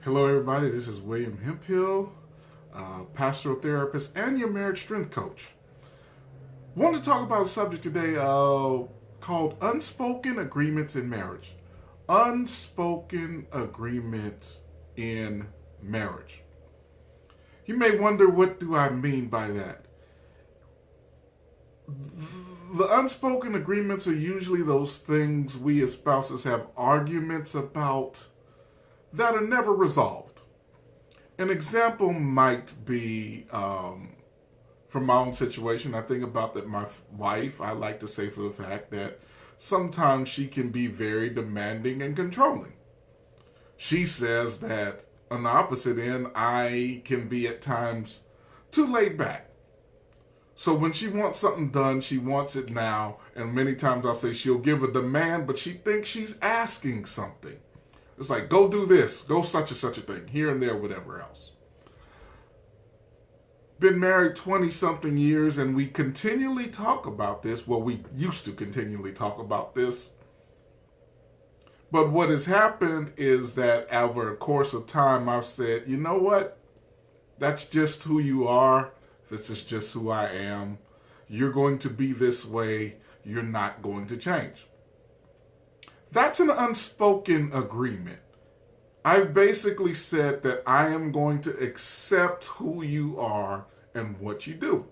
Hello, everybody. This is William Hemphill, pastoral therapist and your marriage strength coach. I want to talk about a subject today called Unspoken Agreements in Marriage. Unspoken agreements in marriage. You may wonder, what do I mean by that? The unspoken agreements are usually those things we as spouses have arguments about that are never resolved. An example might be from my own situation. I think about that my wife, I like to say for the fact that sometimes she can be very demanding and controlling. She says that on the opposite end, I can be at times too laid back. So when she wants something done, she wants it now. And many times I'll say she'll give a demand, but she thinks she's asking something. It's like, go do this, go such and such a thing, here and there, whatever else. Been married 20 something years, and we continually talk about this. Well, we used to continually talk about this. But what has happened is that over a course of time, I've said, you know what? That's just who you are. This is just who I am. You're going to be this way. You're not going to change. That's an unspoken agreement. I've basically said that I am going to accept who you are and what you do.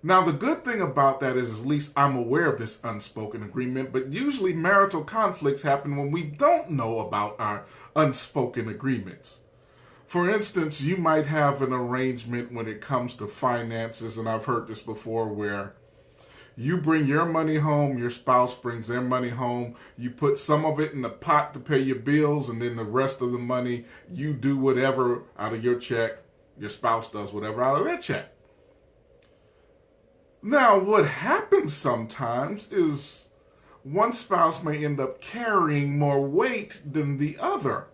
Now, the good thing about that is at least I'm aware of this unspoken agreement, but usually marital conflicts happen when we don't know about our unspoken agreements. For instance, you might have an arrangement when it comes to finances, and I've heard this before, where you bring your money home, your spouse brings their money home, you put some of it in the pot to pay your bills, and then the rest of the money, you do whatever out of your check, your spouse does whatever out of their check. Now, what happens sometimes is one spouse may end up carrying more weight than the other.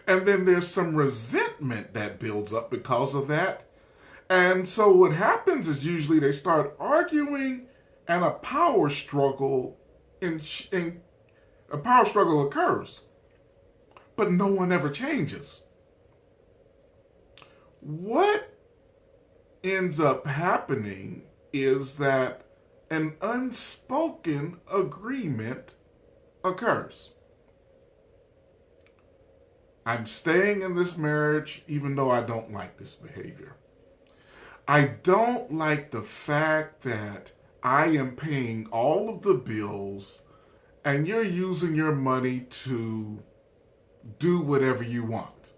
And then there's some resentment that builds up because of that. And so what happens is usually they start arguing, and a power struggle occurs. But no one ever changes. What ends up happening is that an unspoken agreement occurs. I'm staying in this marriage even though I don't like this behavior. I don't like the fact that I am paying all of the bills and you're using your money to do whatever you want.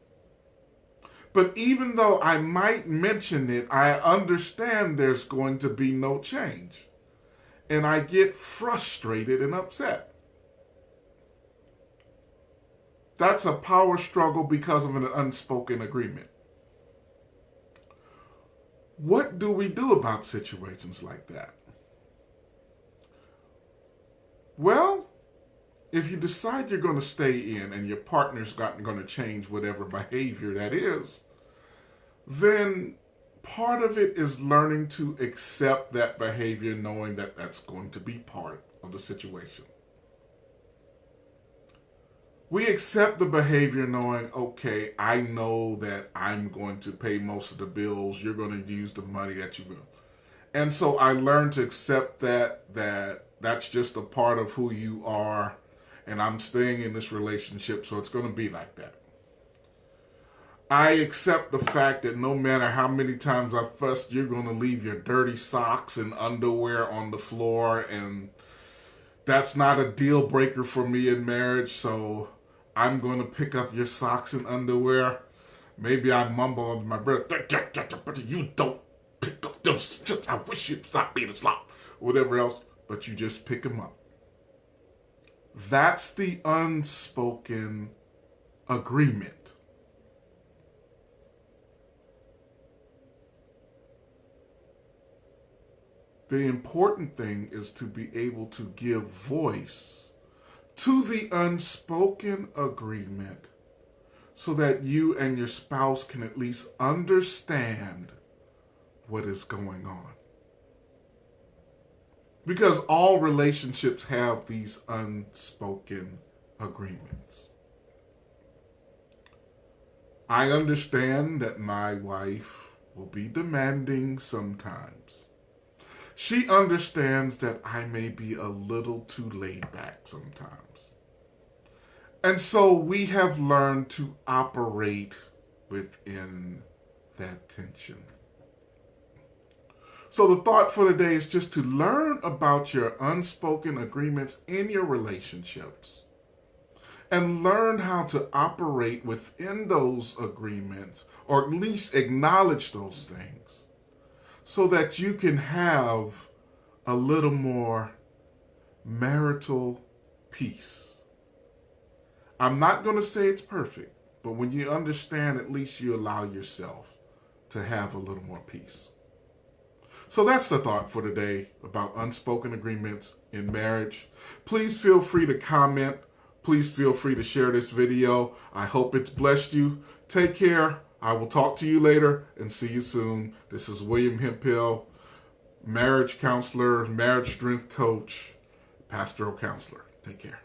But even though I might mention it, I understand there's going to be no change. And I get frustrated and upset. That's a power struggle because of an unspoken agreement. What do we do about situations like that? Well, if you decide you're going to stay in and your partner's going to change whatever behavior that is, then part of it is learning to accept that behavior, knowing that that's going to be part of the situation. We accept the behavior knowing, okay, I know that I'm going to pay most of the bills. You're going to use the money that you will. And so I learned to accept that's just a part of who you are. And I'm staying in this relationship, so it's going to be like that. I accept the fact that no matter how many times I fuss, you're going to leave your dirty socks and underwear on the floor. And that's not a deal breaker for me in marriage, so I'm going to pick up your socks and underwear. Maybe I mumble under my breath, you don't pick up those. I wish you'd stop being a slob. Whatever else, but you just pick them up. That's the unspoken agreement. The important thing is to be able to give voice to the unspoken agreement so that you and your spouse can at least understand what is going on. Because all relationships have these unspoken agreements. I understand that my wife will be demanding sometimes. She understands that I may be a little too laid back sometimes. And so we have learned to operate within that tension. So the thought for today is just to learn about your unspoken agreements in your relationships and learn how to operate within those agreements, or at least acknowledge those things, so that you can have a little more marital peace. I'm not going to say it's perfect, but when you understand, at least you allow yourself to have a little more peace. So that's the thought for today about unspoken agreements in marriage. Please feel free to comment. Please feel free to share this video. I hope it's blessed you. Take care. I will talk to you later and see you soon. This is William Hemphill, marriage counselor, marriage strength coach, pastoral counselor. Take care.